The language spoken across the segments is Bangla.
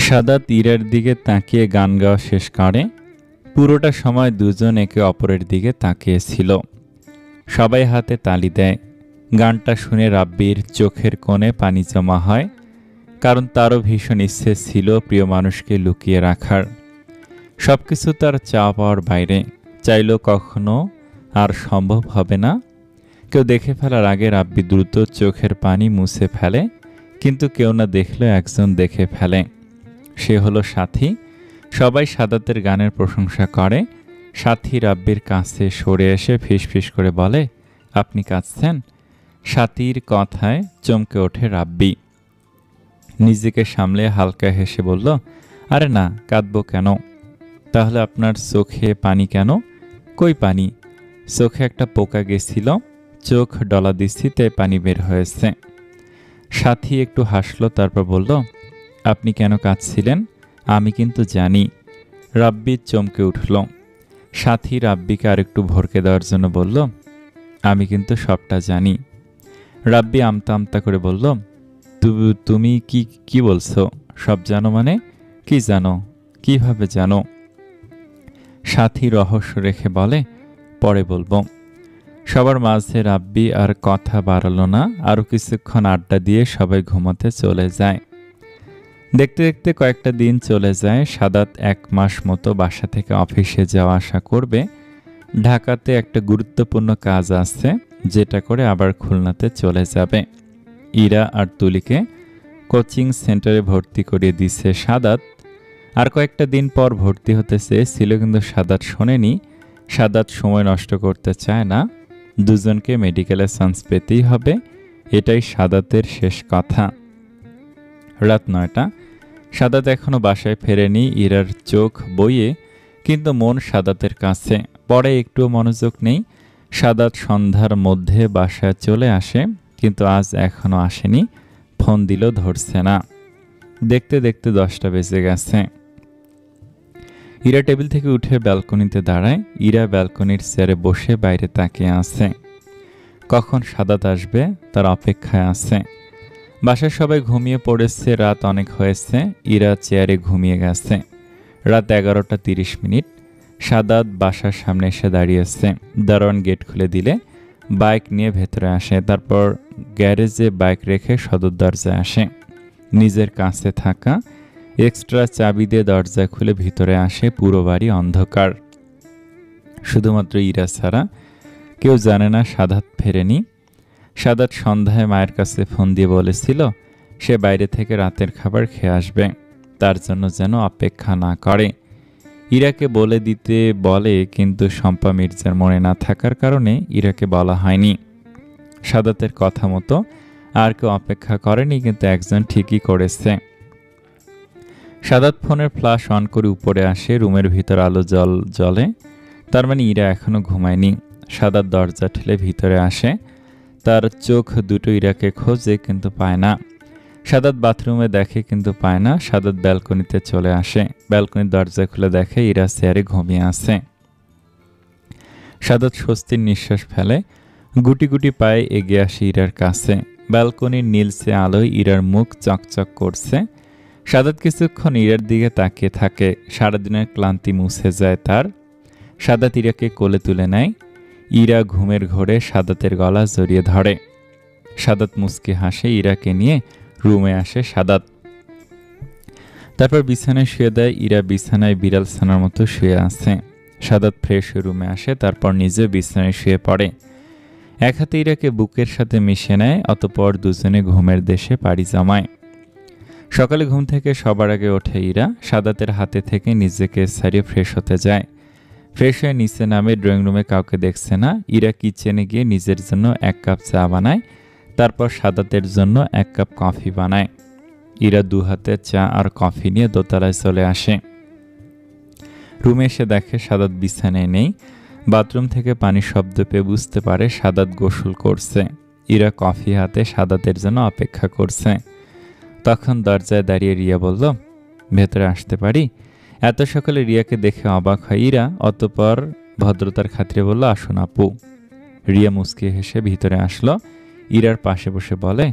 সাদাত ইরার দিকে তাকিয়ে গান গাওয়া শেষ করে। পুরোটা সময় দুজন একে অপরের দিকে তাকিয়েছিল। সবাই হাতে তালি দেয়। গানটা শুনে রাব্বির চোখের কোণে পানি জমা হয়, কারণ তারও ভীষণ ইচ্ছে ছিল প্রিয় মানুষকে লুকিয়ে রাখার। সবকিছু তার চাওয়া পাওয়ার বাইরে, চাইলেও কখনো আর সম্ভব হবে না। কেউ দেখে ফেলার আগে রাব্বি দ্রুত চোখের পানি মুছে ফেলে, কিন্তু কেউ না দেখলেও একজন দেখে ফেলে। সে হলো সাথী। সবাই সাদাতের গানের প্রশংসা করে। সাথী রাব্বির কাছে সরে এসে ফিসফিস করে বলে, আপনি কাঁদছেন? সাথীর কথায় চমকে ওঠে রাব্বি। নিজেকে সামলে হালকা হেসে বলল, আরে না, কাঁদবো কেন? তাহলে আপনার চোখে পানি কেন? কই পানি? চোখে একটা পোকা গেছিল, চোখ ডলা দিচ্ছি তাই পানি বের হয়েছে। সাথী একটু হাসলো, তারপর বলল, আপনি কেন কাঁদছিলেন? আমি কিন্তু জানি। রাব্বি চমকে উঠল। সাথী রাব্বিকে আরেকটু ভরকে দেওয়ার জন্য বলল, আমি কিন্তু সবটা জানি। রাব্বি আমতা আমতা করে বলল, তুমি কি বলছো? সব জানো মানে? কি জানো? কিভাবে জানো? সাথী রহস্য রেখে বলে, পরে বলবো। সবার মাঝে রাব্বি আর কথা বাড়ালো না। আরও কিছুক্ষণ আড্ডা দিয়ে সবাই ঘুমাতে চলে যায়। দেখতে দেখতে কয়েকটা দিন চলে যায়। সাদাত 1 মাস মতো বাসা থেকে অফিসে যাওয়া আসা করবে। ঢাকাতে একটা গুরুত্বপূর্ণ কাজ আছে, যেটা করে আবার খুলনাতে চলে যাবে। ইরা আর তুলিকে কোচিং সেন্টারে ভর্তি করিয়ে দিচ্ছে সাদাত। আর কয়েকটা দিন পর ভর্তি হতে চেয়েছিল, কিন্তু সাদাত শোনেনি। সাদাত সময় নষ্ট করতে চায় না। দুজনকে মেডিকেলে চান্স পেতেই হবে, এটাই সাদাতের শেষ কথা। রাত 9টা। সাদাত এখনো বাসায় ফেরেনি। ইরার চোখ বইয়ে, কিন্তু মন সাদাতের কাছে। পরে একটুও মনোযোগ নেই। সাদাত সন্ধ্যার মধ্যে বাসায় চলে আসে, কিন্তু আজ এখনো আসেনি। ফোন দিল, ধরছে না। দেখতে দেখতে 10টা বেজে গেছে। ইরা টেবিল থেকে উঠে ব্যালকনিতে দাঁড়ায়। ইরা ব্যালকনির চেয়ারে বসে বাইরে তাকিয়ে আছে। কখন সাদাত আসবে তার অপেক্ষায় আছে। বাসায় সবাই ঘুমিয়ে পড়েছে, রাত অনেক হয়েছে। ইরা চেয়ারে ঘুমিয়ে গেছে। রাত 11টা 30 মিনিট। সাদাত বাসার সামনে এসে দাঁড়িয়েছে। দারোয়ান গেট খুলে দিলে বাইক নিয়ে ভেতরে আসে। তারপর গ্যারেজে বাইক রেখে সদর দরজায় আসে। নিজের কাছে থাকা এক্সট্রা চাবি দিয়ে দরজা খুলে ভিতরে আসে। পুরো বাড়ি অন্ধকার, শুধুমাত্র ইরা ছাড়া। কেউ জানে না সাদাত ফেরেনি। সাদাত সন্ধ্যায় মায়ের কাছে ফোন দিয়ে বলেছিল সে বাইরে থেকে রাতের খাবার খেয়ে আসবে, তার জন্য যেন অপেক্ষা না করে। ইরাকে বলে দিতে বলে, কিন্তু শম্পা মির্জার মনে না থাকার কারণে ইরাকে বলা হয়নি। সাদাতের কথা মতো আর কেউ অপেক্ষা করেনি, কিন্তু একজন ঠিকই করেছে। সাদাত ফোনের ফ্ল্যাশ অন করে উপরে আসে। রুমের ভিতর আলো জ্বলে, তার মানে ইরা এখনো ঘুমায়নি। সাদাত দরজা ঠেলে ভিতরে আসে। তার চোখ দুটো ইরাকে খোঁজে, কিন্তু পায় না। সাদাত বাথরুমে দেখে, কিন্তু পায় না। সাদাত ব্যালকনিতে চলে আসে। ব্যালকনির দরজা খুলে দেখে ইরা চেয়ারে ঘুমিয়ে আছে। সাদাত স্বস্তির নিঃশ্বাস ফেলে। গুটি গুটি পায়ে এগিয়ে আসে ইরার কাছে। ব্যালকনির নীলচে আলোয় ইরার মুখ চকচক করছে। সাদাত কিছুক্ষণ ইরার দিকে তাকিয়ে থাকে। সারাদিনের ক্লান্তি মুছে যায় তার। সাদাত ইরাকে কোলে তুলে নেয়। ইরা ঘুমের ঘোরে সাদাতের গলা জড়িয়ে ধরে। সাদাত মুচকি হাসে। ইরাকে নিয়ে রুমে আসে সাদাত। তারপর বিছানায় শুয়ে দেয়। ইরা বিছানায় বিড়াল ছানার মতো শুয়ে আছে। সাদাত ফ্রেশ হয়ে রুমে আসে, তারপর নিজে বিছানায় শুয়ে পড়ে। এক হাতে ইরাকে বুকের সাথে মিশে নেয়। অতঃপর দুজনে ঘুমের দেশে পাড়ি জমায়। সকালে ঘুম থেকে সবার আগে ওঠে ইরা। সাদাতের হাতে থেকে নিজেকে ছাড়িয়ে ফ্রেশ হতে যায়। ফ্রেশ হয়ে নিচে নামে। ড্রয়িং রুমে কাউকে দেখছে না। ইরা কিচেনে গিয়ে নিজের জন্য 1 কাপ চা বানায়। তারপর সাদাতের জন্য 1 কাপ কফি বানায়। ইরা 2 হাতে চা আর কফি নিয়ে দোতলায় চলে আসে। রুমে এসে দেখে সাদাত বিছানায় নেই। বাথরুম থেকে পানির শব্দ পেয়ে বুঝতে পারে সাদাত গোসল করছে। ইরা কফি হাতে সাদাতের জন্য অপেক্ষা করছে। তখন দরজায় দাঁড়িয়ে রিয়া বলল, ভেতরে আসতে পারি? এত সকালে রিয়াকে দেখে অবাক হয় ইরা। অতঃপর ভদ্রতার খাতিরে বলল, আসুন আপু। রিয়া মুচকি হেসে ভিতরে আসলো। ইরার পাশে বসে বলে,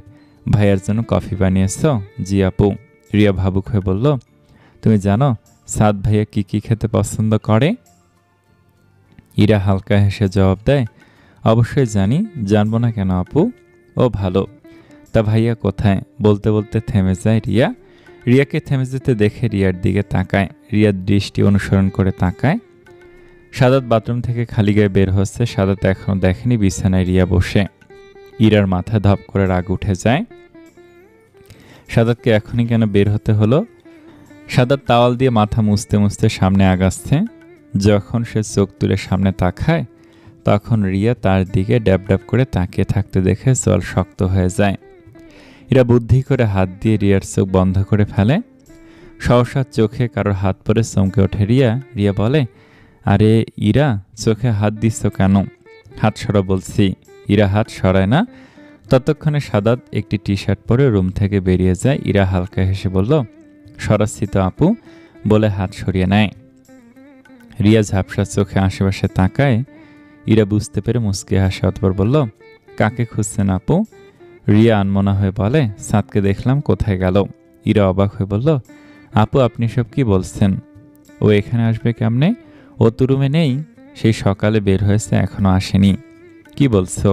ভাইয়ার জন্য কফি বানিয়েছ? জি আপু। রিয়া ভাবুক হয়ে বলল, তুমি জানো সাদ ভাইয়া কি কি খেতে পছন্দ করে? ইরা হালকা হেসে জবাব দেয়, অবশ্যই জানি, জানবো না কেন আপু। ও ভালো, তা ভাইয়া কোথায়? বলতে বলতে থেমে যায় রিয়া। রিয়াকে থেমে যেতে দেখে রিয়ার দিকে তাকায়। রিয়ার দৃষ্টি অনুসরণ করে তাকায়। সাদাত বাথরুম থেকে খালি গায়ে বের হচ্ছে। সাদাত এখনো দেখেনি বিছানায় রিয়া বসে। ইরার মাথা ধপ করে রাগ উঠে যায়। সাদাতকে এখনই কেন বের হতে হলো? সাদাত তাওয়াল দিয়ে মাথা মুছতে মুছতে সামনে আগাচ্ছে। যখন সে চোখ তুলে সামনে তাকায় তখন রিয়া তার দিকে ড্যাব ড্যাব করে তাকিয়ে থাকতে দেখে জল শক্ত হয়ে যায়। ইরা বুদ্ধি করে হাত দিয়ে রিয়ার চোখ বন্ধ করে ফেলে। সহসা চোখে কারোর হাত পরে চমকে ওঠে রিয়া। রিয়া বলে, আরে ইরা, চোখে হাত দিচ্ছ কেন? হাত সরা বলছি। ইরা হাত সরায় না। ততক্ষণে সাদাত একটি টি শার্ট পরে রুম থেকে বেরিয়ে যায়। ইরা হালকা হেসে বলল, সরাচ্ছি তো আপু, বলে হাত সরিয়ে নেয়। রিয়া ঝাপসা চোখে আশেপাশে তাকায়। ইরা বুঝতে পেরে মুচকে হাসে। অতঃপর বলল, কাকে খুঁজছেন আপু? রিয়া আনমনা হয়ে বলে, সাদকে দেখলাম, কোথায় গেল? ইরা অবাক হয়ে বলল, আপু আপনি সব কি বলছেন? ও এখানে আসবে কেমনে? ও তো রুমে নেই। সেই সকালে বের হয়েছে, এখনো আসেনি। কি বলছো?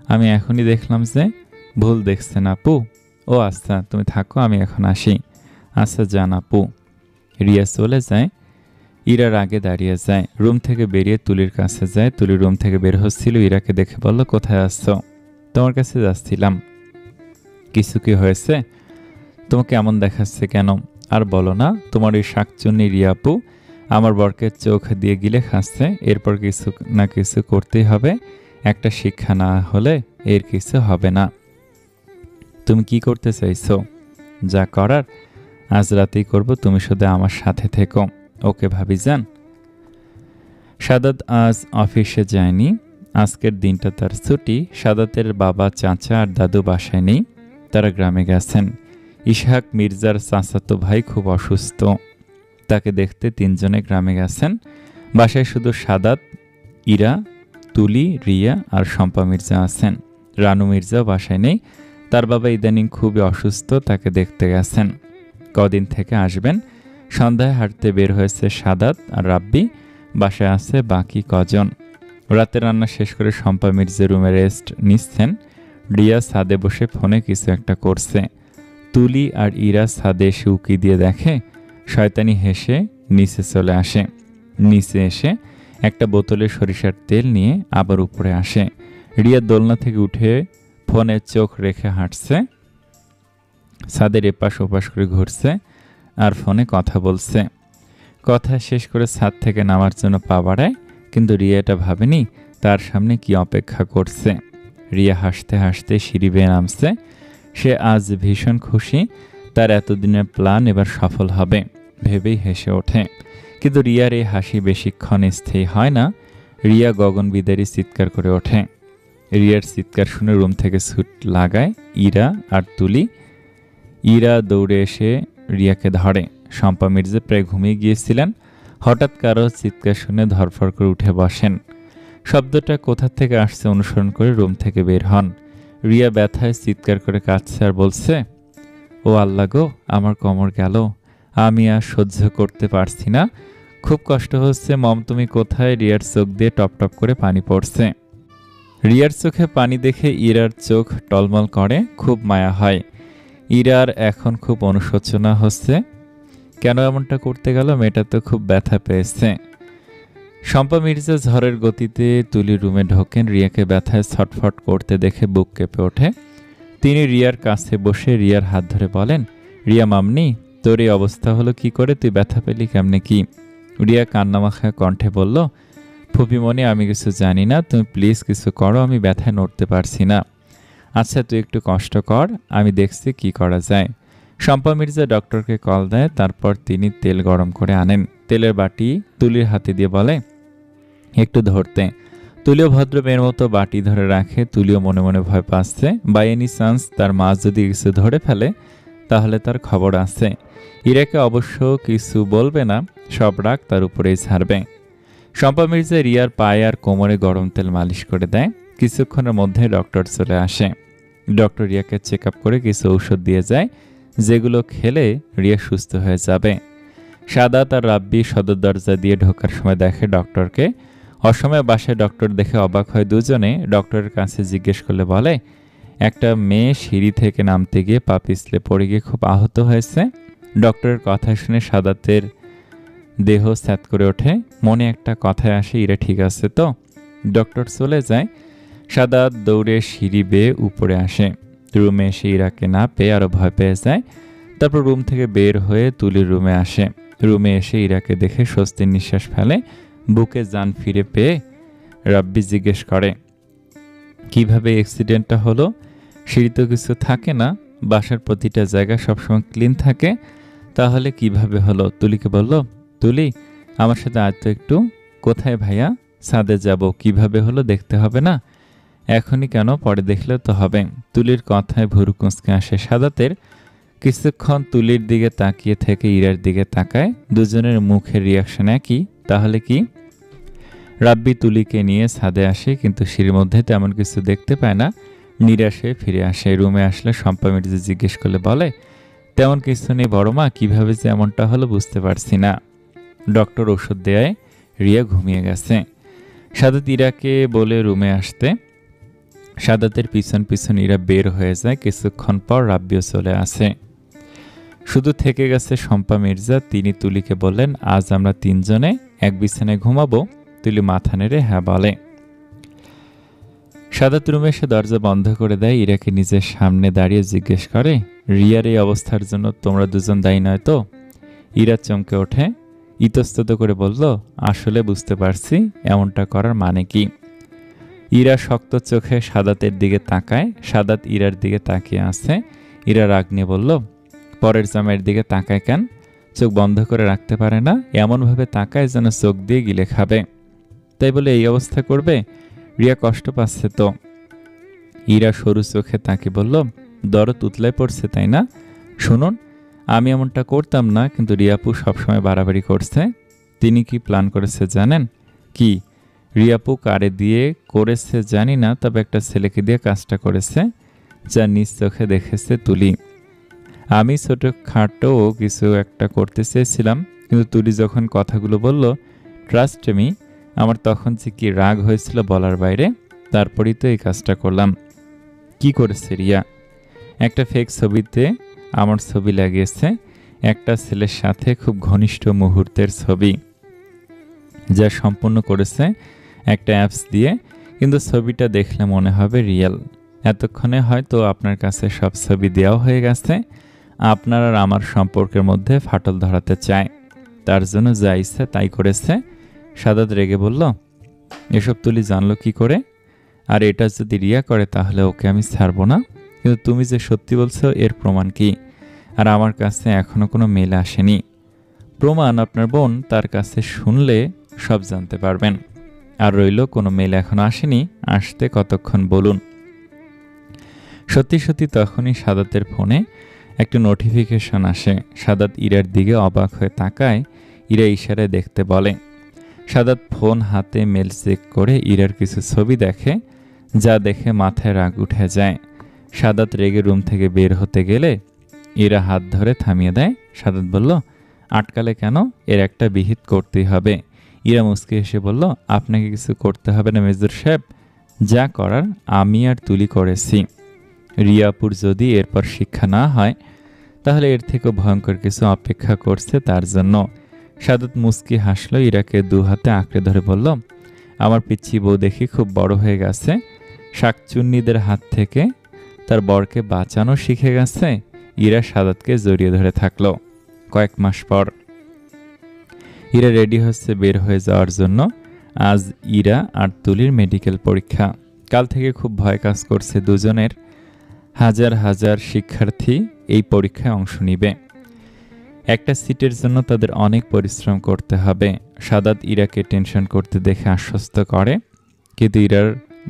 আমি এখনই দেখলাম যে। ভুল দেখছেন আপু। ও আচ্ছা, তুমি থাকো, আমি এখন আসি। আচ্ছা যান আপু। রিয়া চলে যায়। ইরার আগে দাঁড়িয়ে যায়। রুম থেকে বেরিয়ে তুলির কাছে যায়। তুলি রুম থেকে বের হচ্ছিল। ইরাকে দেখে বলল, কোথায় আসছো? তোমার কাছে যাচ্ছিলাম। কিছু কি হয়েছে? তোমাকে এমন দেখাচ্ছে কেন? আর বলো না, তোমার ওই শাকচুন্নি রিয়া আপু আমার বরকে চোখ দিয়ে গিলে খাচ্ছে। এরপর কিছু না কিছু করতেই হবে। একটা শিক্ষা না হলে এর কিছু হবে না। তুমি কি করতে চাইছো? যা করার আজ রাতেই করব, তুমি শুধু আমার সাথে থেকো। ওকে ভাবিজান। সাদাত আজ অফিসে যায়নি। আজকের দিনটা তার ছুটি। সাদাতের বাবা, চাচা আর দাদু বাসায় নেই, তারা গ্রামে গেছেন। ইসহাক মির্জার চাচাতো ভাই খুব অসুস্থ, তাকে দেখতে তিনজনে গ্রামে গেছেন। বাসায় শুধু সাদাত, ইরা, তুলি, রিয়া আর শম্পা মির্জা আছেন। রানু মির্জাও বাসায় নেই, তার বাবা ইদানিং খুবই অসুস্থ, তাকে দেখতে গেছেন। কদিন থেকে আসবেন। সন্ধ্যায় হাঁটতে বের হয়েছে সাদাত আর রাব্বি, বাসায় আছে বাকি কজন। রাতে রান্না শেষ করে শম্পা মির্জা রুমে রেস্ট নিচ্ছেন। রিয়া ছাদে বসে ফোনে কিছু একটা করছে। তুলি আর ইরা ছাদে এসে উকি দিয়ে দেখে। শয়তানি হেসে নিচে চলে আসে। নিচে এসে একটা বোতলে সরিষার তেল নিয়ে আবার উপরে আসে। রিয়া দোলনা থেকে উঠে ফোনে চোখ রেখে হাঁটছে। ছাদের এপাশ ওপাশ করে ঘুরছে আর ফোনে কথা বলছে। কথা শেষ করে ছাদ থেকে নামার জন্য পা বাড়ায়, কিন্তু রিয়া এটা ভাবেনি তার সামনে কি অপেক্ষা করছে। রিয়া হাসতে হাসতে সিঁড়ি বেয়ে নামছে। সে আজ ভীষণ খুশি, তার এতদিনের প্ল্যান এবার সফল হবে ভেবেই হেসে ওঠে। কিন্তু রিয়ার এই হাসি বেশিক্ষণ স্থায়ী হয় না। রিয়া গগনবিদারী চিৎকার করে ওঠে। রিয়ার চিৎকার শুনে রুম থেকে ছুট লাগায় ইরা আর তুলি। ইরা দৌড়ে এসে রিয়াকে ধরে। শম্পা মির্জা প্রায় ঘুমিয়ে গিয়েছিলেন। হঠাৎ কারো চিৎকার শুনে ধরফর করে উঠে বসেন। শব্দটা কোথা থেকে আসছে অনুসরণ করে রুম থেকে বের হন। রিয়া ব্যথায় চিৎকার করে কাঁদছে আর বলছে, ও আল্লাহ গো, আমার কোমর গেল, আমি আর সহ্য করতে পারছি না, খুব কষ্ট হচ্ছে। মম তুমি কোথায়? রিয়ার চোখ দিয়ে টপ টপ করে পানি পড়ছে। রিয়ার চোখে পানি দেখে ইরার চোখ টলমল করে, খুব মায়া হয়। ইরার এখন খুব অনুশোচনা হচ্ছে, কেন এমনটা করতে গেল? মেয়েটা তো খুব ব্যথা পেয়েছে। শম্পা মির্জা ঝড়ের গতিতে তুলি রুমে ঢোকেন। রিয়াকে ব্যথায় ছটফট করতে দেখে বুক কেঁপে ওঠে। তিনি রিয়ার কাছে বসে রিয়ার হাত ধরে বলেন, রিয়া মামনি, তোর এই অবস্থা হলো কি করে? তুই ব্যথা পেলি কেমনে? কি? রিয়া কান্নামাখা কণ্ঠে বলল, ফুপিমণি, আমি কিছু জানি না, তুমি প্লিজ কিছু করো, আমি ব্যথায় নড়তে পারছি না। আচ্ছা তুই একটু কষ্ট কর, আমি দেখছি কি করা যায়। শম্পা মির্জা ডক্টরকে কল দেয়। তারপর তিনি তেল গরম করে আনেন। তেলের বাটি তুলির হাতে দিয়ে বলে, একটু ধরতে। তুলিও ভদ্র মেয়ের মতো বাটি ধরে রাখে। তুলিও মনে মনে ভয় পাচ্ছে, বাই এনি চান্স তার মা যদি কিছু ধরে ফেলে তাহলে তার খবর আছে। ইরাকে অবশ্য কিছু বলবে না, সব রাগ তার উপরেই ছাড়বে। শম্পা মির্জা রিয়ার পায়ে আর কোমরে গরম তেল মালিশ করে দেয়। কিছুক্ষণের মধ্যে ডক্টর চলে আসে। ডক্টর রিয়াকে চেক আপ করে কিছু ঔষধ দিয়ে যায়, যেগুলো খেলে রিয়া সুস্থ হয়ে যাবে। সাদাত আর রাব্বি সদর দরজা দিয়ে ঢোকার সময় দেখে ডক্টরকে। অসময়ে বাসায় ডক্টর দেখে অবাক হয় দুজনে। ডক্টরের কাছে জিজ্ঞেস করলে বলে, একটা মেয়ে সিঁড়ি থেকে নামতে গিয়ে পা পিছলে পড়ে গিয়ে খুব আহত হয়েছে। ডক্টরের কথা শুনে সাদাতের দেহ স্যাঁত করে ওঠে। মনে একটা কথায় আসে, ইরা ঠিক আছে তো? ডক্টর চলে যায়। সাদাত দৌড়ে সিঁড়ি বেয়ে উপরে আসে। রুমে এসে ইরাকে না পেয়ে আরও ভয় পেয়ে যায়। তারপর রুম থেকে বের হয়ে তুলির রুমে আসে। রুমে এসে ইরাকে দেখে স্বস্তির নিঃশ্বাস ফেলে। বুকে জান ফিরে পেয়ে রাব্বি জিজ্ঞেস করে, কিভাবে অ্যাক্সিডেন্টটা হলো? সিঁড়ি তো কিছু থাকে না, বাসার প্রতিটা জায়গা সবসময় ক্লিন থাকে, তাহলে কিভাবে হলো? তুলিকে বলল, তুলি আমার সাথে আজ তো একটু। কোথায় ভাইয়া? ছাদে যাব। কিভাবে হলো দেখতে হবে না? এখনই কেন, পরে দেখলেও তো হবে। তুলির কথায় ভুরু কুঁচকে আসে সাদাতের। কিছুক্ষণ তুলির দিকে তাকিয়ে থেকে ইরার দিকে তাকায়। দুজনের মুখের রিয়াকশন একই। তাহলে কি? রাব্বি তুলিকে নিয়ে ছাদে আসে, কিন্তু সিঁড়ির মধ্যে তেমন কিছু দেখতে পায় না। নিরাশে ফিরে আসে। রুমে আসলে শম্পা মির্জা জিজ্ঞেস করলে বলে, তেমন কিছু নেই বড় মা, কিভাবে যে এমনটা হলো বুঝতে পারছি না। ডক্টর ওষুধ দেয়, রিয়া ঘুমিয়ে গেছে। সাদাত ইরাকে বলে রুমে আসতে। সাদাতের পিছন পিছন ইরা বের হয়ে যায়। কিছুক্ষণ পর রাব্বিও চলে আসে। শুধু থেকে গেছে শম্পা মির্জা। তিনি তুলিকে বললেন, আজ আমরা তিনজনে এক বিছানায় ঘুমাবো। তুলি মাথা নেড়ে হ্যাঁ বলে। সাদাত রুমে এসে দরজা বন্ধ করে দেয়। ইরাকে নিজের সামনে দাঁড়িয়ে জিজ্ঞেস করে, রিয়ার এই অবস্থার জন্য তোমরা দুজন দায়ী নয় তো? ইরা চমকে ওঠে, ইতস্তত করে বলল, আসলে বুঝতে পারছি এমনটা করার মানে কি। ইরা শক্ত চোখে সাদাতের দিকে তাকায়। সাদাত ইরার দিকে তাকিয়ে আছে। ইরা রাগ নিয়ে বলল, পরের জামাইয়ের দিকে তাকায় কেন? চোখ বন্ধ করে রাখতে পারে না? এমনভাবে তাকায় যেন চোখ দিয়ে গিলে খাবে। তাই বলে এই অবস্থা করবে? রিয়া কষ্ট পাচ্ছে তো। ইরা সরু চোখে তাকে বলল, দরদ উতলায় পড়ছে তাই না? শুনুন, আমি এমনটা করতাম না, কিন্তু রিয়াপু সবসময় বাড়াবাড়ি করছে। তিনি কি প্ল্যান করেছে জানেন? কি? রিয়াপু কারে দিয়ে করেছে জানি না, তবে একটা ছেলেকে দিয়ে কাজটা করেছে, যা নিজ চোখে দেখেছে তুলি। আমি ছোটখাটো কিছু একটা করতে চেয়েছিলাম, কিন্তু তুলি যখন কথাগুলো বলল, ট্রাস্ট মি, আমার তখন যে কি রাগ হয়েছিল বলার বাইরে। তারপরই তো এই কাজটা করলাম। কি করেছে রিয়া? একটা ফেক ছবিতে আমার ছবি লাগিয়েছে, একটা ছেলের সাথে খুব ঘনিষ্ঠ মুহূর্তের ছবি, যা সম্পূর্ণ করেছে একটা অ্যাপস দিয়ে, কিন্তু ছবিটা দেখলে মনে হবে রিয়েল। এতক্ষণে হয়তো আপনার কাছে সব ছবি দেওয়া হয়ে গেছে। আপনার আর আমার সম্পর্কের মধ্যে ফাটল ধরাতে চায়, তার জন্য যা ইচ্ছা তাই করেছে। সাদাত রেগে বলল, এসব তুলি জানলো কি করে? আর এটা যদি রিয়া করে তাহলে ওকে আমি ছাড়বো না। কিন্তু তুমি যে সত্যি বলছো, এর প্রমাণ কি? আর আমার কাছে এখনো কোনো মেল আসেনি। প্রমাণ আপনার বোন তার কাছে শুনলে সব জানতে পারবেন। আর রইল, কোনো মেল এখনো আসেনি, আসতে কতক্ষণ বলুন। সত্যি সত্যি তখনই সাদাতের ফোনে একটা নোটিফিকেশন আসে। সাদাত ইরার দিকে অবাক হয়ে তাকায়। ইরা ইশারায় দেখতে বলে। সাদাত ফোন হাতে মেল চেক করে ইরার কিছু ছবি দেখে, যা দেখে মাথায় রাগ উঠে যায়। সাদাত রেগে রুম থেকে বের হতে গেলে ইরা হাত ধরে থামিয়ে দেয়। সাদাত বলল, আটকালে কেন? এর একটা বিহিত করতেই হবে। ইরা মুচকি হেসে বলল, আপনাকে কিছু করতে হবে না মেজর সাহেব, যা করার আমি আর তুলি করেছি। রিয়াপুর যদি এরপর শিক্ষা না হয়, তাহলে এর থেকেও ভয়ঙ্কর কিছু অপেক্ষা করছে তার জন্য। সাদাত মুচকি হাসলো। ইরাকে দু হাতে আঁকড়ে ধরে বলল, আমার পিচ্ছি বউ দেখি খুব বড় হয়ে গেছে, শাকচুন্নিদের হাত থেকে তার বরকে বাঁচানো শিখে গেছে। ইরা সাদাতকে জড়িয়ে ধরে থাকলো। কয়েক মাস পর ইরা রেডি হচ্ছে বের হয়ে যাওয়ার জন্য। আজ ইরা আর তুলির মেডিকেল পরীক্ষা। কাল থেকে খুব ভয় কাজ করছে দুজনের। হাজার হাজার শিক্ষার্থী এই পরীক্ষায় অংশ নিবে। একটা সিটের জন্য তাদের অনেক পরিশ্রম করতে হবে। সাদাত ইরাকে টেনশন করতে দেখে আশ্বস্ত করে, কিন্তু ইরার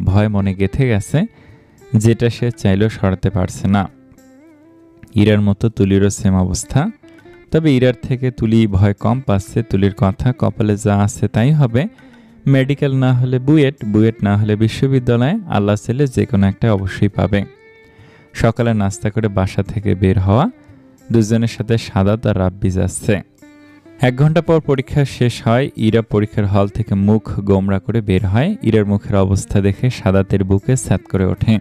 ভয় মনে গেঁথে গেছে, যেটা সে চাইলেও সরাতে পারছে না। ইরার মতো তুলিরও সেম অবস্থা, তবে ইরার থেকে তুলি ভয় কম পাচ্ছে। তুলির কথা, কপালে যা আছে তাই হবে। মেডিকেল না হলে বুয়েট, বুয়েট না হলে বিশ্ববিদ্যালয়, আল্লাহ ছেলে যে কোনো একটা অবশ্যই পাবে। সকালে নাস্তা করে বাসা থেকে বের হওয়া। দুজনের সাথে সাদাত আর রাব্বি যাচ্ছে। 1 ঘন্টা পর পরীক্ষা শেষ হয়। ইরা পরীক্ষার হল থেকে মুখ গোমড়া করে বের হয়। ইরার মুখের অবস্থা দেখে সাদাতের বুকে স্যাত করে ওঠে।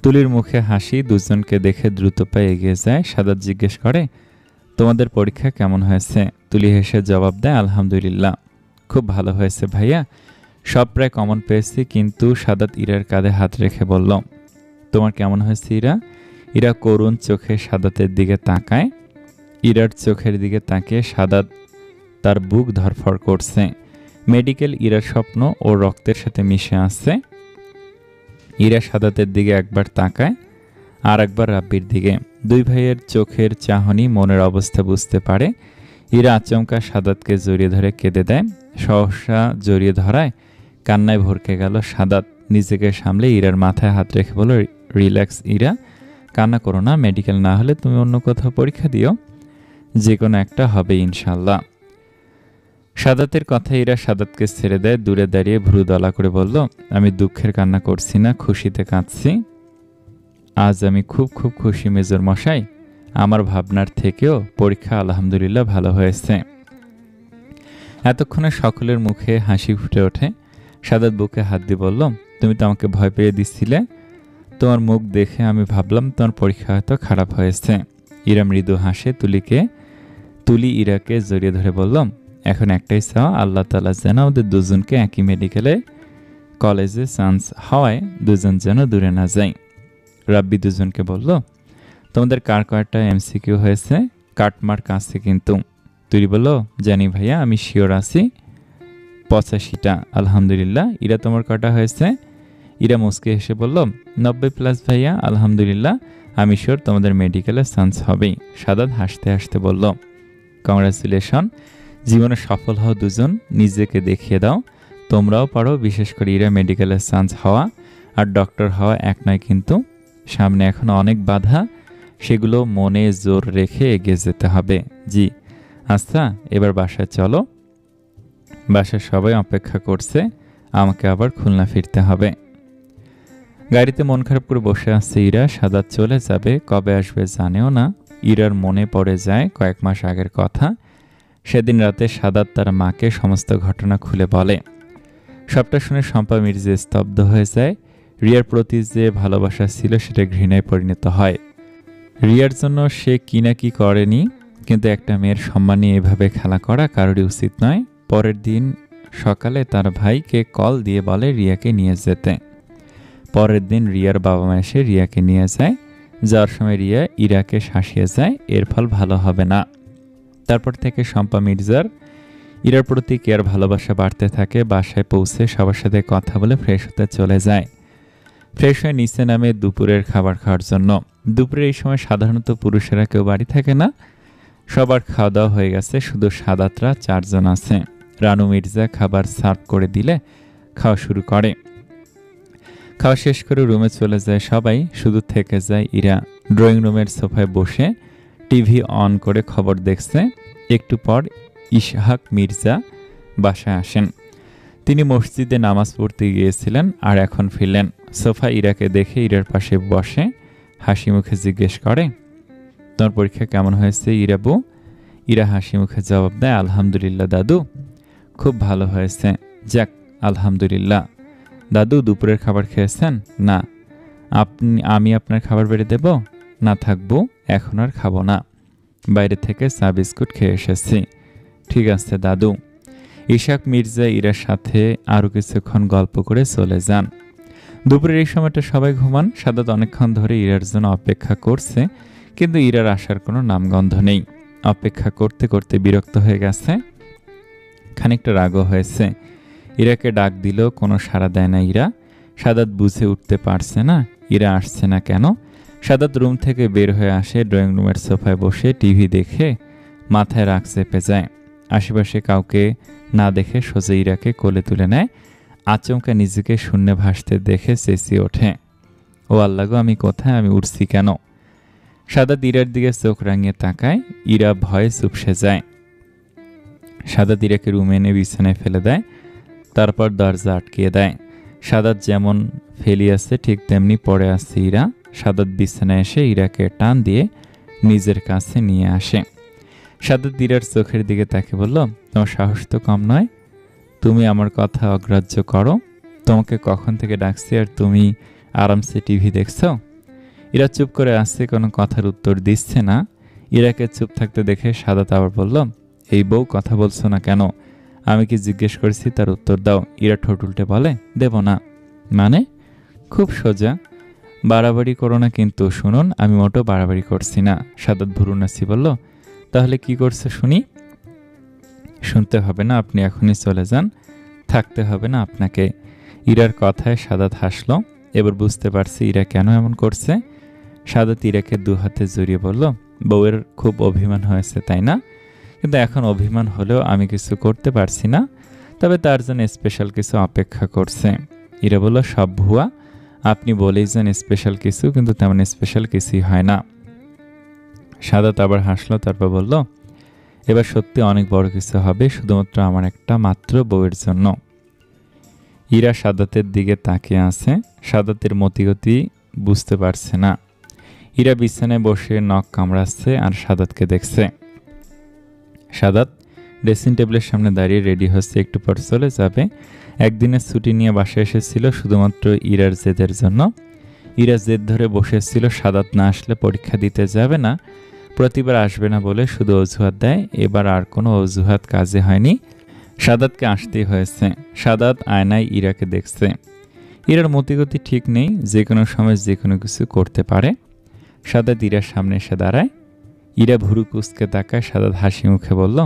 তুলির মুখে হাসি। দুজনকে দেখে দ্রুত পায়ে এগিয়ে যায়। সাদাত জিজ্ঞেস করে, তোমাদের পরীক্ষা কেমন হয়েছে? তুলি হেসে জবাব দেয়, আলহামদুলিল্লাহ, খুব ভালো হয়েছে ভাইয়া, সব প্রায় কমন পেয়েছি। কিন্তু সাদাত ইরার কাঁধে হাত রেখে বলল, তোমার কেমন হয়েছে ইরা? ইরা করুণ চোখে সাদাতের দিকে তাকায়। ইরার চোখের দিকে তাকিয়ে সাদাত তার বুক ধরফর করছে। মেডিকেল ইরার স্বপ্ন ও রক্তের সাথে মিশে আছে। ইরা সাদাতের দিকে একবার তাকায়, আর একবার রাব্বির দিকে। দুই ভাইয়ের চোখের চাহনি মনের অবস্থা বুঝতে পারে। ইরা আচমকা সাদাতকে জড়িয়ে ধরে কেঁদে দেয়। সহসা জড়িয়ে ধরায় কান্নায় ভরকে গেল সাদাত। নিজেকে সামলে ইরার মাথায় হাত রেখে বলল, রিল্যাক্স ইরা, কান্না করো না। মেডিকেল না হলে তুমি অন্য কোথাও পরীক্ষা দিও, যে কোনো একটা হবে ইনশাল্লাহ। সাদাতের কথা ইরা সাদাতকে ছেড়ে দেয়। দূরে দাঁড়িয়ে ভ্রু দলা করে বলল, আমি দুঃখের কান্না করছি না, খুশিতে কাঁদছি। আজ আমি খুব খুব খুশি মেজর মশাই, আমার ভাবনার থেকেও পরীক্ষা আলহামদুলিল্লাহ ভালো হয়েছে। এতক্ষণে সকলের মুখে হাসি ফুটে ওঠে। সাদাত বুকে হাত দিয়ে বলল, তুমি তো আমাকে ভয় পেয়ে দিছিলে, তোমার মুখ দেখে আমি ভাবলাম তোমার পরীক্ষা হয়তো খারাপ হয়েছে। ইরা মৃদু হাসে। তুলি ইরাকে জড়িয়ে ধরে বলল, এখন একটাই চাও, আল্লাহ তাআলা যেন আমাদের দুজনকে একই মেডিকেলে কলেজে চান্স হওয়ায় দুজন যেন দূরে না যায়। রাব্বি দুজনকে বলল, তোমাদের কার কয়টা এমসিকিউ হয়েছে? কাটমার্ক আছে কিন্তু। তুলি বলল, জানি ভাইয়া, আমি শিওর আছি 85টা। আলহামদুলিল্লাহ। ইরা তোমার কয়টা হয়েছে? ইরা মুচকে হেসে বলল, 90+ ভাইয়া, আলহামদুলিল্লাহ, আমি শিওর তোমাদের মেডিকেলে চান্স হবেই। সাদাত হাসতে হাসতে বলল, কংগ্রাচুলেশন, জীবনে সফল হও দুজন, নিজেকে দেখিয়ে দাও তোমরাও পারো। বিশেষ করে ইরা মেডিকেলের চান্স হওয়া আর ডক্টর হওয়া এক নয় কিন্তু, সামনে এখন অনেক বাধা, সেগুলো মনে জোর রেখে এগিয়ে যেতে হবে। জি আচ্ছা, এবার বাসায় চলো, বাসায় সবাই অপেক্ষা করছে, আমাকে আবার খুলনা ফিরতে হবে। গাড়িতে মন খারাপ করে বসে আছে ইরা। সাদাত চলে যাবে, কবে আসবে জানেও না। ইরার মনে পড়ে যায় কয়েক মাস আগের কথা। সেদিন রাতে সাদাত তার মাকে সমস্ত ঘটনা খুলে বলে। সবটা শুনে শম্পা মির্জা স্তব্ধ হয়ে যায়। রিয়ার প্রতি যে ভালোবাসা ছিল সেটা ঘৃণায় পরিণত হয়। রিয়ার জন্য সে কি না কি করেনি, কিন্তু একটা মেয়ের সম্মান নিয়ে এভাবে খেলা করা কারোরই উচিত নয়। পরের দিন সকালে তার ভাইকে কল দিয়ে বলে রিয়াকে নিয়ে যেতে। পরের দিন রিয়ার বাবা মা এসে রিয়াকে নিয়ে যায়। যাওয়ার সময় রিয়া ইরাকে শাসিয়ে যায়, এর ফল ভালো হবে না। তারপর থেকে শম্পা মির্জার ইরার প্রতি কেয়ার ভালোবাসা বাড়তে থাকে। বাসায় পৌঁছে সবার সাথে কথা বলে ফ্রেশ হতে চলে যায়। ফ্রেশ হয়ে নিচে নামে দুপুরের খাবার খাওয়ার জন্য। দুপুরের এই সময় সাধারণত পুরুষেরা কেউ বাড়ি থাকে না, সবার খাওয়া দাওয়া হয়ে গেছে, শুধু সাদাতরা 4 জন আছে। রানু মির্জা খাবার সার্ভ করে দিলে খাওয়া শুরু করে। খাওয়া শেষ করে রুমে চলে যায় সবাই, শুধু থেকে যায় ইরা। ড্রয়িং রুমের সোফায় বসে টিভি অন করে খবর দেখছে। একটু পর ইসহাক মির্জা বাসায় আসেন। তিনি মসজিদে নামাজ পড়তে গিয়েছিলেন আর এখন ফিরলেন। সোফা ইরাকে দেখে ইরার পাশে বসে হাসি মুখে জিজ্ঞেস করে, তোমার পরীক্ষা কেমন হয়েছে ইরাবু? ইরা হাসি মুখে জবাব দেয়, আলহামদুলিল্লাহ দাদু, খুব ভালো হয়েছে। যাক আলহামদুলিল্লাহ। দাদু দুপুরের খাবার খেয়েছেন? না। আমি আপনার খাবার বেড়ে দেব? না থাকবো, এখন আর খাবো না, বাইরে থেকে চা বিস্কুট খেয়ে এসেছি। ঠিক আছে দাদু। ইশাক মির্জা ইরার সাথে আরও কিছুক্ষণ গল্প করে চলে যান। দুপুরের এই সময়টা সবাই ঘুমান। সাদাত অনেকক্ষণ ধরে ইরার জন্য অপেক্ষা করছে, কিন্তু ইরার আসার কোনো নামগন্ধ নেই। অপেক্ষা করতে করতে বিরক্ত হয়ে গেছে, খানিকটা রাগও হয়েছে। ইরাকে ডাক দিলেও কোনো সাড়া দেয় না ইরা। সাদাত বুঝে উঠতে পারছে না ইরা আসছে না কেন। সাদাত রুম থেকে বের হয়ে আসে, ড্রয়িং রুমের সোফায় বসে টিভি দেখে মাথায় রাগ চেপে যায়। আশেপাশে কাউকে না দেখে সোজা ইরাকে কোলে তুলে নেয়। আচমকা নিজেকে শূন্যে ভাসতে দেখে চেঁচিয়ে ওঠে, ও আল্লাহ গো, আমি কোথায়, আমি উঠছি কেন? সাদাত ইরার দিকে চোখ রাঙিয়ে তাকায়। ইরা ভয়ে চুপসে যায়। সাদাত ইরাকে রুমে এনে বিছানায় ফেলে দেয়, তারপর দরজা আটকিয়ে দেয়। সাদাত যেমন ফেলিয়াছে ঠিক তেমনি পড়ে আছে ইরা। সাদাত বিছানায় এসে ইরাকে টান দিয়ে নিজের কাছে নিয়ে আসে। সাদাত ইরার চোখের দিকে তাকে বলল, তোমার সাহস তো কম নয়, তুমি আমার কথা অগ্রাহ্য করো। তোমাকে কখন থেকে ডাকছি আর তুমি আরামসে টিভি দেখছো? ইরা চুপ করে আসছে, কোনো কথার উত্তর দিচ্ছে না। ইরাকে চুপ থাকতে দেখে সাদাত আবার বলল, এই বউ কথা বলছো না কেন? আমি কি জিজ্ঞেস করেছি তার উত্তর দাও। ইরা ঠোঁট উল্টে বলে, দেব না। মানে? খুব সোজা, বাড়াবাড়ি করো না কিন্তু। শুনুন, আমি মোটো বাড়াবাড়ি করছি না। সাদাত ভুরু নাচি বলল, তাহলে কি করছে শুনি? শুনতে হবে না, আপনি এখনই চলে যান, থাকতে হবে না আপনাকে। ইরার কথায় সাদাত হাসলো। এবার বুঝতে পারছি ইরা কেন এমন করছে। সাদাত ইরাকে দু হাতে জড়িয়ে বলল, বউয়ের খুব অভিমান হয়েছে তাই না? কিন্তু এখন অভিমান হলেও আমি কিছু করতে পারছি না, তবে তার জন্য স্পেশাল কিছু অপেক্ষা করছে। ইরা বলল, সব ভুয়া, আপনি বলেই যান স্পেশাল কিছু, কিন্তু তেমন স্পেশাল কিছুই হয় না। সাদাত আবার হাসলো, তারপর বলল, এবার সত্যি অনেক বড় কিছু হবে, শুধুমাত্র আমার একটা মাত্র বউয়ের জন্য। ইরা সাদাতের দিকে তাকিয়ে আছে। সাদাতের মতিগতি বুঝতে পারছে না। ইরা বিছানায় বসে নখ কামড়াচ্ছে আর সাদাতকে দেখছে। সাদাত ড্রেসিং টেবিলের সামনে দাঁড়িয়ে রেডি হচ্ছে, একটু পর চলে যাবে। একদিনের ছুটি নিয়ে বাসায় এসেছিল শুধুমাত্র ইরার জেদের জন্য। ইরা জেদ ধরে বসেছিল সাদাত না আসলে পরীক্ষা দিতে যাবে না, প্রতিবার আসবে না বলে শুধু অজুহাত দেয়। এবার আর কোনো অজুহাত কাজে হয়নি, সাদাতকে আসতেই হয়েছে। সাদাত আয়নায় ইরাকে দেখছে। ইরার মতিগতি ঠিক নেই, যে কোনো সময় যে কোনো কিছু করতে পারে। সাদাত ইরার সামনে এসে দাঁড়ায়। ইরা ভুরু কুঁচকে তাকায়। সাদাত হাসি মুখে বলল,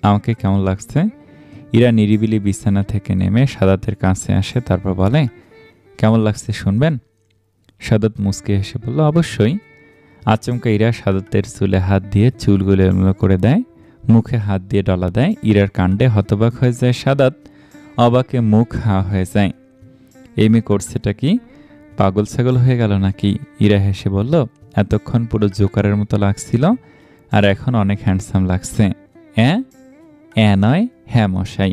আমাকে কেমন লাগছে? ইরা নিরিবিলি বিছানা থেকে নেমে সাদাতের কাছে আসে, তারপর বলে, কেমন লাগছে শুনবেন? সাদাত মুচকে হেসে বলল, অবশ্যই। আচমকা ইরা সাদাতের চুলে হাত দিয়ে চুলগুলো এলোমেলো করে দেয়, মুখে হাত দিয়ে ডলা দেয়। ইরার কাণ্ডে হতবাক হয়ে যায় সাদাত, অবাকে মুখ হা হয়ে যায়। এই মেয়ে করছেটা কি? পাগল ছাগল হয়ে গেল নাকি? ইরা হেসে বলল, এতক্ষণ পুরো জোকারের মতো লাগছিল, আর এখন অনেক হ্যান্ডসাম লাগছে। নয়, হ্যাঁ মশাই।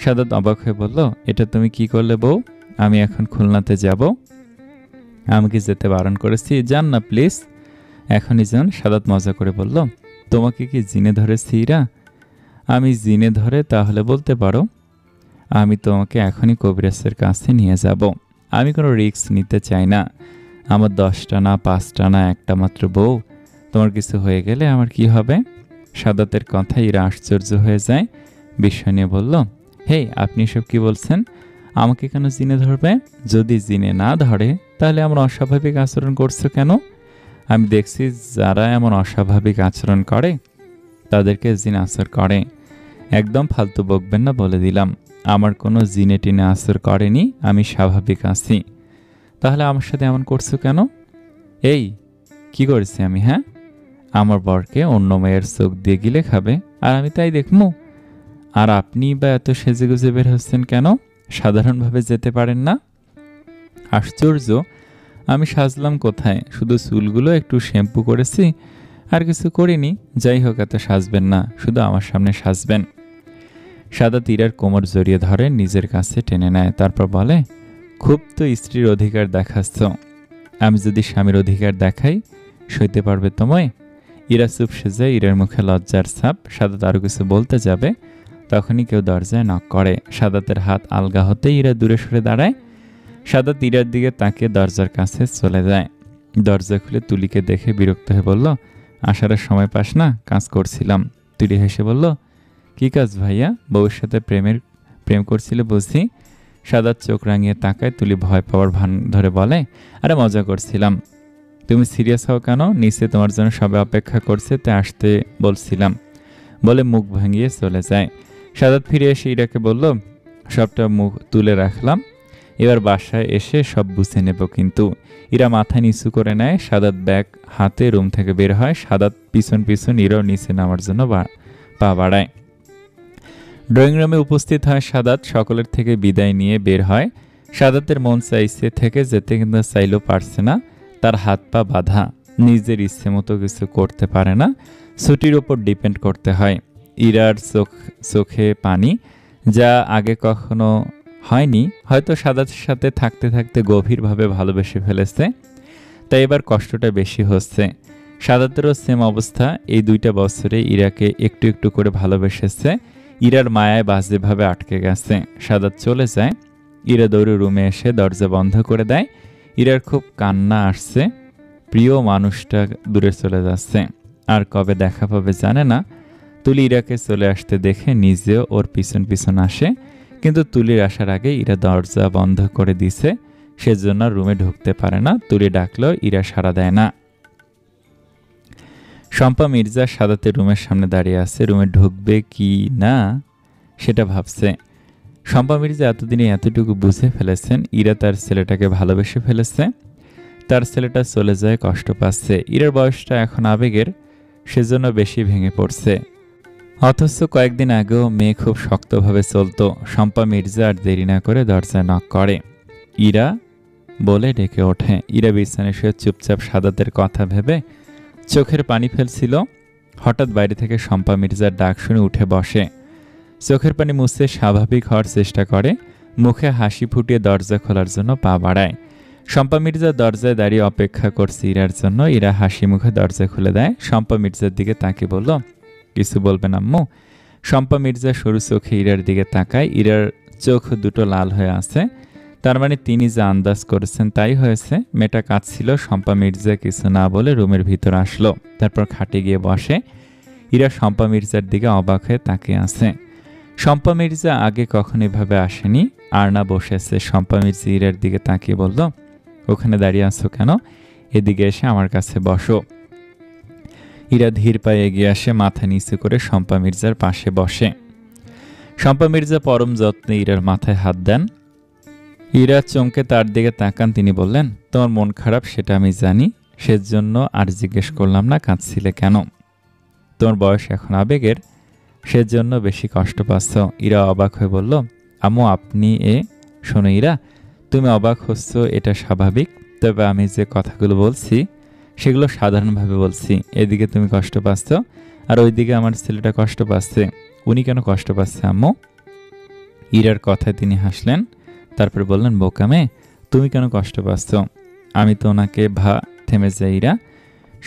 সাদাত অবাক হয়ে বলল, এটা তুমি কি করলে বউ? আমি এখন খুলনাতে যাব। আমি কি যেতে বারণ করেছি? যান না প্লিজ, এখনই যান। সাদাত মজা করে বলল, তোমাকে কি জিনে ধরেছি ইরা? আমি জিনে ধরে তাহলে বলতে পারো। আমি তোমাকে এখনই কবিরাজের কাছে নিয়ে যাব। আমি কোনো রিস্ক নিতে চাই না। আমার 10টা না 5টা না একটা মাত্র বউ, তোমার কিছু হয়ে গেলে আমার কি হবে? সাদাতের কথা ইরা আশ্চর্য হয়ে যায়, বিস্ময় নিয়ে বলল, হেই, আপনি এসব কি বলছেন? আমাকে কেন জিনে ধরবে? যদি জিনে না ধরে তাহলে এমন অস্বাভাবিক আচরণ করছো কেন? আমি দেখছি যারা এমন অস্বাভাবিক আচরণ করে তাদেরকে জিন আসর করে। একদম ফালতু বকবেন না বলে দিলাম। আমার কোনো জিনে টিনে আসর করেনি, আমি স্বাভাবিক আছি। তাহলে আমার সাথে এমন করছো কেন? এই কি করেছি আমি? হ্যাঁ, আমার বরকে অন্য মেয়ের চোখ দিয়ে গিলে খাবে আর আমি তাই দেখবো? আর আপনি বা এত সেজেগুজে বের হচ্ছেন কেন? সাধারণভাবে যেতে পারেন না? আশ্চর্য, আমি সাজলাম কোথায়? শুধু চুলগুলো একটু শ্যাম্পু করেছি, আর কিছু করিনি। যাই হোক, এত সাজবেন না, শুধু আমার সামনে সাজবেন। সাদাত ইরার কোমর জড়িয়ে ধরে নিজের কাছে টেনে নেয়, তারপর বলে, খুব তো স্ত্রীর অধিকার দেখাচ্ছ। আমি যদি স্বামীর অধিকার দেখাই, সইতে পারবে তোমায়? ইরা চুপসে যায়, ইরার মুখে লজ্জার ছাপ। সাদাত আরও কিছু বলতে যাবে, তখনই কেউ দরজায় নক করে। সাদাতের হাত আলগা হতে ইরা দূরে সরে দাঁড়ায়। সাদাত ইরার দিকে তাকিয়ে দরজার কাছে চলে যায়। দরজা খুলে তুলিকে দেখে বিরক্ত হয়ে বলল, আসার সময় পাস না? কাজ করছিলাম। তুলি হেসে বলল, কি কাজ ভাইয়া? বউয়ের সাথে প্রেম করছিলে বুঝি? সাদাত চোখ রাঙিয়ে তাকায়। তুলি ভয় পাওয়ার ভান ধরে বলে, আরে মজা করছিলাম। তুমি সিরিয়াস হও কেন? নিচে তোমার জন্য সবাই অপেক্ষা করছে, তাই আসতে বলছিলাম, বলে মুখ ভাঙিয়ে চলে যায়। সাদাত ফিরে এসে ইরাকে বলল, সবটা মুখ তুলে রাখলাম, এবার বাসায় এসে সব বুঝে নেব কিন্তু। ইরা মাথা নিচু করে নেয়। সাদাত ব্যাগ হাতে রুম থেকে বের হয়। সাদাত পিছন পিছন ইরাও নিচে নামার জন্য পা বাড়ায়। ড্রয়িং রুমে উপস্থিত হয় সাদাত। সকলের থেকে বিদায় নিয়ে বের হয়। সাদাতের মন চাইছে থেকে যেতে, কিন্তু চাইলেও পারছে না। তার হাত পা বাঁধা, নিজের ইচ্ছে মতো কিছু করতে পারে না, ছুটির ওপর ডিপেন্ড করতে হয়। ইরার চোখে পানি, যা আগে কখনো হয়নি। হয়তো সাদাতের সাথে থাকতে থাকতে গভীরভাবে ভালোবেসে ফেলেছে, তাই এবার কষ্টটা বেশি হচ্ছে। সাদাতেরও সেম অবস্থা। এই 2টা বছরে ইরাকে একটু একটু করে ভালোবেসেছে। ইরার মায়ায় বাজেভাবে আটকে গেছে। সাদাত চলে যায়। ইরা দৌড়ে রুমে এসে দরজা বন্ধ করে দেয়। ইরার খুব কান্না আসছে। প্রিয় মানুষটা দূরে চলে যাচ্ছে, আর কবে দেখা পাবে জানে না। তুলি ইরাকে চলে আসতে দেখে নিজেও ওর পিছন পিছন আসে, কিন্তু তুলির আসার আগে ইরা দরজা বন্ধ করে দিছে, সেজন্য রুমে ঢুকতে পারে না। তুলি ডাকলেও ইরা সাড়া দেয় না। শম্পা মির্জা সাদাতের রুমের সামনে দাঁড়িয়ে আছে। রুমে ঢুকবে কি না সেটা ভাবছে। শম্পা মির্জা এতদিনে এতটুকু বুঝে ফেলেছেন ইরা তার ছেলেটাকে ভালোবেসে ফেলেছে। তার ছেলেটা চলে যায়, কষ্ট পাচ্ছে। ইরার বয়সটা এখন আবেগের, সেজন্য বেশি ভেঙে পড়ছে। অথচ কয়েকদিন আগেও মেয়ে খুব শক্তভাবে চলতো। শম্পা মির্জা আর দেরি না করে দরজায় নক করে। ইরা বলে ডেকে ওঠে। ইরা বিছানায় শুয়ে চুপচাপ সাদাতের কথা ভেবে চোখের পানি ফেলছিল। হঠাৎ বাইরে থেকে শম্পা মির্জার ডাক শুনে উঠে বসে। চোখের পানি মুছতে স্বাভাবিক হওয়ার চেষ্টা করে। মুখে হাসি ফুটিয়ে দরজা খোলার জন্য পা বাড়ায়। শম্পা মির্জা দরজায় দাঁড়িয়ে অপেক্ষা করছে ইরার জন্য। ইরা হাসি মুখে দরজা খুলে দেয়। শম্পা মির্জার দিকে তাকিয়ে বলল, কিছু বলবেন আম্মু? শম্পা মির্জা সরু চোখে ইরার দিকে তাকায়। ইরার চোখ দুটো লাল হয়ে আছে। তার মানে তিনি যা আন্দাজ করেছেন তাই হয়েছে। মেয়েটা কাঁদছিল। শম্পা মির্জা কিছু না বলে রুমের ভিতর আসলো। তারপর খাটে গিয়ে বসে। ইরা শম্পা মির্জার দিকে অবাক হয়ে তাকিয়ে আছে। শম্পা মির্জা আগে কখনো এভাবে আসেনি। আর না বসেছে। শম্পা মির্জা ইরার দিকে তাকিয়ে বলল, ওখানে দাঁড়িয়ে আছো কেন? এদিকে এসে আমার কাছে বসো। ইরা ধীর পায়ে এগিয়ে আসে, মাথা নিচু করে শম্পা মির্জার পাশে বসে। শম্পা মির্জা পরম যত্নে ইরার মাথায় হাত দেন। ইরা চমকে তার দিকে তাকান। তিনি বললেন, তোমার মন খারাপ সেটা আমি জানি, সেজন্য আর জিজ্ঞেস করলাম না কাঁদছিলে কেন। তোমার বয়স এখন আবেগের, সেজন্য বেশি কষ্ট পাচ্ছ। ইরা অবাক হয়ে বলল, আম্মু আপনি শোনো ইরা, তুমি অবাক হচ্ছ এটা স্বাভাবিক, তবে আমি যে কথাগুলো বলছি সেগুলো সাধারণভাবে বলছি। এদিকে তুমি কষ্ট পাচ্ছ আর ওইদিকে আমার ছেলেটা কষ্ট পাচ্ছে। উনি কেন কষ্ট পাচ্ছে আম্মু? ইরার কথায় তিনি হাসলেন। তারপর বললেন, বোকামে তুমি কেন কষ্ট পাচ্ছ? আমি তো ওনাকে থেমে যাই ইরা।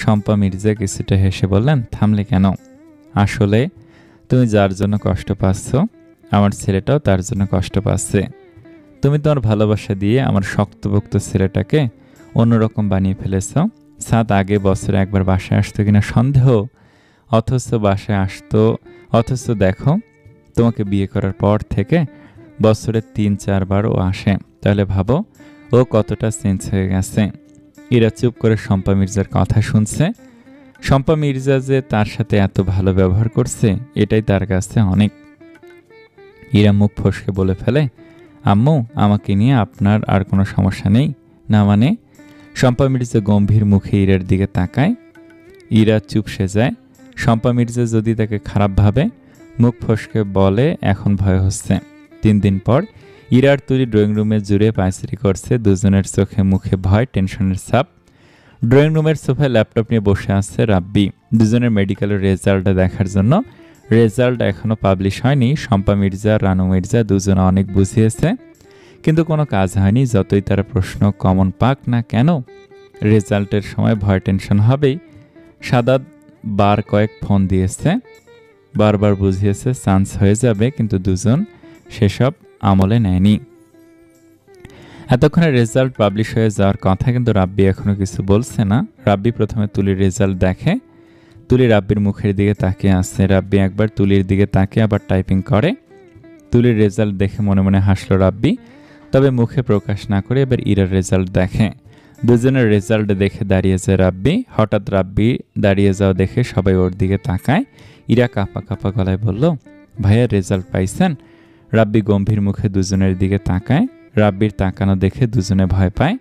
শম্পা মির্জা কিছুটা হেসে বললেন, থামলে কেন? আসলে তুমি যার জন্য কষ্ট পাচ্ছ আমার ছেলেটাও তার জন্য কষ্ট পাচ্ছে। তুমি তোমার ভালোবাসা দিয়ে আমার শক্তপোক্ত ছেলেটাকে অন্যরকম বানিয়ে ফেলেছ। সাত আগে বছরে একবার বাসায় আসতো কিনা সন্দেহ, অথচ বাসায় আসতো। অথচ দেখো তোমাকে বিয়ে করার পর থেকে বছরে 3-4 বার ও আসে। তাহলে ভাবো ও কতটা চেঞ্জ হয়ে গেছে। ইরা চুপ করে শম্পা মির্জার কথা শুনছে। শম্পা মির্জা যে তার সাথে এত ভালো ব্যবহার করছে এটাই তার কাছে অনেক। ইরা মুখ ফসকে বলে ফেলে, আম্মু আমাকে নিয়ে আপনার আর কোনো সমস্যা নেই না? মানে? শম্পা মির্জা গম্ভীর মুখে ইরার দিকে তাকায়। ইরা চুপসে যায়। শম্পা মির্জা যদি তাকে খারাপ ভাবে মুখ ফসকে বলে, এখন ভয় হচ্ছে। 3 দিন পর ইরার তুলি ড্রয়িং রুমে জুড়ে পায়চারি করছে। দুজনের চোখে মুখে ভয়, টেনশনের ছাপ। ড্রয়িং রুমের সোফায় ল্যাপটপ নিয়ে বসে আছে রাব্বি, দুজনের মেডিকেলের রেজাল্টটা দেখার জন্য। রেজাল্ট এখনও পাবলিশ হয়নি। শম্পা মির্জা, রানু মির্জা দুজনে অনেক বুঝিয়েছে, কিন্তু কোনো কাজ হয়নি। যতই তারা প্রশ্ন কমন পাক না কেন, রেজাল্টের সময় ভয় টেনশন হবেই। সাদাত বার কয়েক ফোন দিয়েছে, বারবার বুঝিয়েছে চান্স হয়ে যাবে, কিন্তু দুজন সেসব আমলে নেয়নি। এতক্ষণে রেজাল্ট পাবলিশ হয়ে যাওয়ার কথা, কিন্তু রাব্বি এখনো কিছু বলছে না। রাব্বি প্রথমে তুলির রেজাল্ট দেখে। তুলি রাব্বির মুখের দিকে তাকিয়ে আসছে। রাব্বি একবার তুলির দিকে তাকিয়ে আবার টাইপিং করে। তুলির রেজাল্ট দেখে মনে মনে হাসলো রাব্বি, তবে মুখে প্রকাশ না করে এবার ইরার রেজাল্ট দেখে। দুজনের রেজাল্ট দেখে দাঁড়িয়ে যায় রাব্বি। হঠাৎ রাব্বি দাঁড়িয়ে যাওয়া দেখে সবাই ওর দিকে তাকায়। ইরা কাঁপা কাঁপা গলায় বলল, ভাইয়া রেজাল্ট পাইছেন? রাব্বি গম্ভীর মুখে দুজনের দিকে তাকায়। রাব্বির তাকানো দেখে দুজনে ভয় পায়।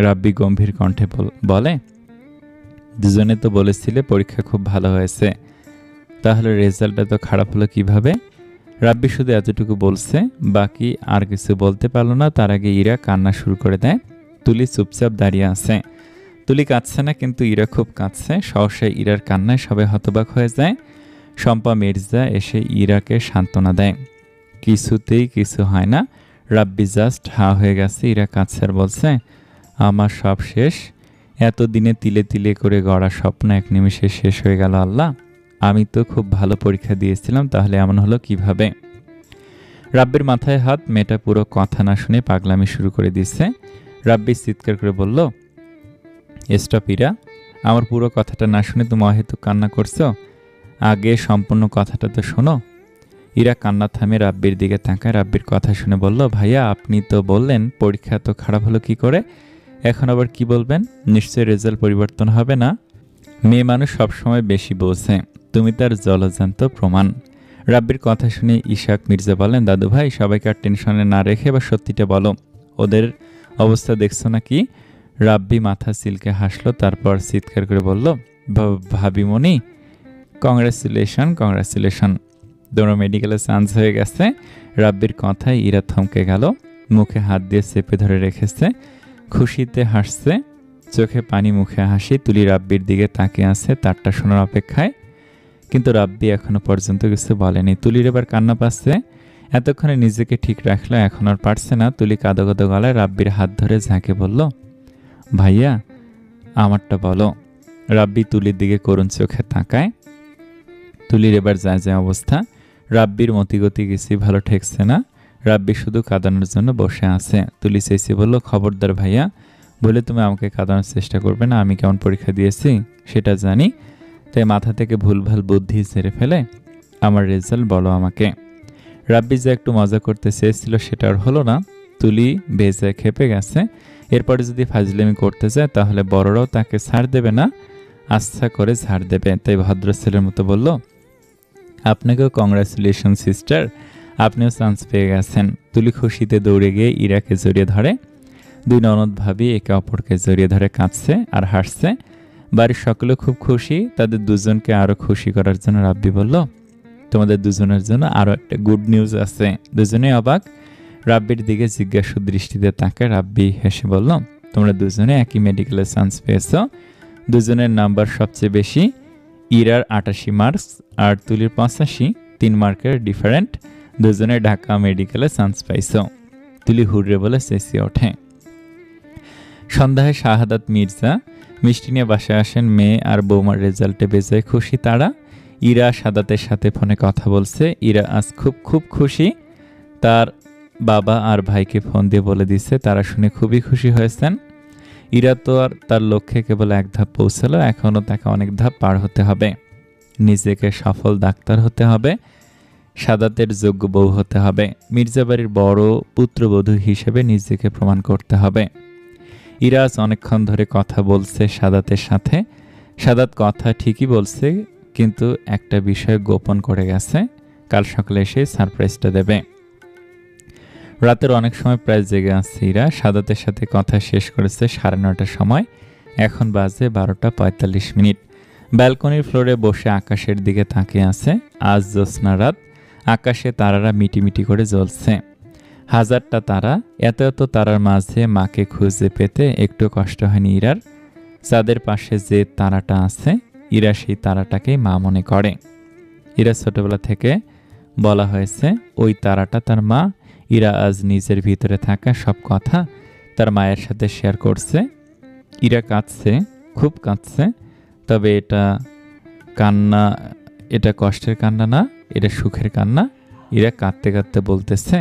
রাব্বি গম্ভীর কণ্ঠে বলে, দুজনে তো বলেছিলে পরীক্ষা খুব ভালো হয়েছে, তাহলে রেজাল্টটা তো খারাপ হলো কিভাবে? রাব্বি শুধু এতটুকু বলছে, বাকি আর কিছু বলতে পারলো না। তার আগে ইরা কান্না শুরু করে দেয়। তুলি চুপচাপ দাঁড়িয়ে আছে। তুলি কাঁদছে না, কিন্তু ইরা খুব কাঁদছে। সহসা ইরার কান্নায় সবাই হতবাক হয়ে যায়। শম্পা মির্জা এসে ইরাকে সান্ত্বনা দেয়। কিছুতেই কিছু হয় না। রাব্বি জাস্ট হা হয়ে গেছে। ইরা কাঁদছে আর বলছে, আমার সব শেষ, এতদিনে তিলে তিলে করে গড়া স্বপ্ন এক নিমেষে শেষ হয়ে গেল। আল্লাহ, আমি তো খুব ভালো পরীক্ষা দিয়েছিলাম, তাহলে এমন হলো কিভাবে? রাব্বির মাথায় হাত। মেয়েটা পুরো কথা না শুনে পাগলামি শুরু করে দিচ্ছে। রাব্বি চিৎকার করে বলল, স্টপ ইরা, আমার পুরো কথাটা না শুনে তুমি অহেতুক কান্না করছো। আগে সম্পূর্ণ কথাটা তো শোনো। ইরা কান্না থামে রাব্বির দিকে তাকায়। রাব্বির কথা শুনে বলল, ভাইয়া আপনি তো বললেন পরীক্ষা তো খারাপ হলো কি করে, এখন আবার কি বলবেন? নিশ্চয়ই রেজাল্ট পরিবর্তন হবে না। মেয়ে মানুষ সবসময় বেশি বোঝে, তুমি তার জলজান্ত প্রমাণ। রাব্বির কথা শুনে ইশাক মির্জা বলেন, দাদু ভাই সবাইকে আর টেনশনে না রেখে এবার সত্যিটা বলো, ওদের অবস্থা দেখছো না কি? রাব্বি মাথা সিলকে হাসলো, তারপর চিৎকার করে বলল, ভাবিমণি, কংগ্রাচুলেশন, দোনো মেডিকেলে চান্স হয়ে গেছে। রাব্বির কথায় ইরা থমকে গেল, মুখে হাত দিয়ে চেপে ধরে রেখেছে, খুশিতে হাসছে, চোখে পানি মুখে হাসি। তুলি রাব্বির দিকে তাকিয়ে আছে তারটা শোনার অপেক্ষায়, কিন্তু রাব্বি এখনো পর্যন্ত কিছু বলেনি। তুলির এবার কান্না পাচ্ছে, এতক্ষণে নিজেকে ঠিক রাখলো, এখন আর পারছে না। তুলি কাঁদো কাঁদো গলায় রাব্বির হাত ধরে ঝাঁকে বলল, ভাইয়া আমারটা বলো। রাব্বি তুলির দিকে করুণ চোখে তাকায়। তুলির এবার যায় যায় অবস্থা, রাব্বির মতিগতি কিছুই ভালো ঠেকছে না। রাব্বি শুধু কাঁদানোর জন্য বসে আছে। তুলি চেঁচিয়ে বলল, খবরদার ভাইয়া, বলে তুমি আমাকে কাঁদানোর চেষ্টা করবে না। আমি কেমন পরীক্ষা দিয়েছি সেটা জানি, তাই মাথা থেকে ভুলভাল বুদ্ধি ঝেড়ে ফেলে আমার রেজাল্ট বলো আমাকে। রাব্বি যে একটু মজা করতে চেয়েছিল সেটা আর হলো না। তুলি বেজায় খেপে গেছে। এরপরে যদি ফাজলামি করতে যায় তাহলে বড়রাও তাকে ছাড় দেবে না, আস্থা করে ছাড় দেবে। তাই ভদ্র ছেলের মতো বলল, আপনাকেও কংগ্রাচুলেশন সিস্টার, আপনিও চান্স পেয়ে গেছেন। তুলি খুশিতে দৌড়ে গিয়ে ইরাকে জড়িয়ে ধরে। দুই ননদ ভাবি একে অপরকে জড়িয়ে ধরে কাঁদছে আর হাসছে। বাড়ির সকলে খুব খুশি। তাদের দুজনকে আরও খুশি করার জন্য রাব্বি বলল, তোমাদের দুজনের জন্য আরও একটা গুড নিউজ আছে। দুজনেই অবাক। রাব্বির দিকে জিজ্ঞাসু দৃষ্টিতে তাকায়। রাব্বি হেসে বলল, তোমরা দুজনে একই মেডিকেলে চান্স পেয়েছ। দুজনের নাম্বার সবচেয়ে বেশি, ইরার 88 মার্কস আর তুলির 85, 3 মার্কের ডিফারেন্ট। দুজনে ঢাকা মেডিকেলে চান্স পাইছ। তুলি হুররে বলে চেঁচিয়ে ওঠে। সন্ধ্যায় শাহাদাত মির্জা মিষ্টি নিয়ে বাসায় আসেন। মেয়ে আর বৌমার রেজাল্টে বেজায় খুশি তারা। ইরা সাদাতের সাথে ফোনে কথা বলছে। ইরা আজ খুব খুশি। তার বাবা আর ভাইকে ফোন দিয়ে বলে দিচ্ছে, তারা শুনে খুবই খুশি হয়েছেন। ইরা তো আর তার লক্ষ্যে কেবল এক ধাপ পৌঁছালো, এখনও তাকে অনেক ধাপ পার হতে হবে। নিজেকে সফল ডাক্তার হতে হবে, সাদাতের যোগ্য বউ হতে হবে, মির্জা বাড়ির বড় পুত্রবধূ হিসেবে নিজেকে প্রমাণ করতে হবে। ইরাজ অনেকক্ষণ ধরে কথা বলছে সাদাতের সাথে। সাদাত কথা ঠিকই বলছে, কিন্তু একটা বিষয় গোপন করে গেছে। কাল সকালে এসে সারপ্রাইজটা দেবে। রাতের অনেক সময় প্রায় জেগে আসছে ইরা। সাদাতের সাথে কথা শেষ করেছে 9:30টার সময়। এখন বাজে 12:45। ব্যালকনির ফ্লোরে বসে আকাশের দিকে তাকিয়ে আছে। আজ জ্যোৎস্না রাত, আকাশে তারারা মিটিমিটি করে জ্বলছে। হাজারটা তারা, এত তারার মাঝে মাকে খুঁজে পেতে একটু কষ্ট হয়নি ইরার। চাঁদের পাশে যে তারাটা আছে, ইরা সেই তারাটাকেই মা মনে করে। ইরা ছোটবেলা থেকে বলা হয়েছে ওই তারাটা তার মা। ইরা আজ নিজের ভিতরে থাকা সব কথা তার মায়ের সাথে শেয়ার করছে। ইরা কাঁদছে, খুব কাঁদছে। তবে এটা কান্না, এটা কষ্টের কান্না না, এটা সুখের কান্না। ইরা কাঁদতে কাঁদতে বলতেছে,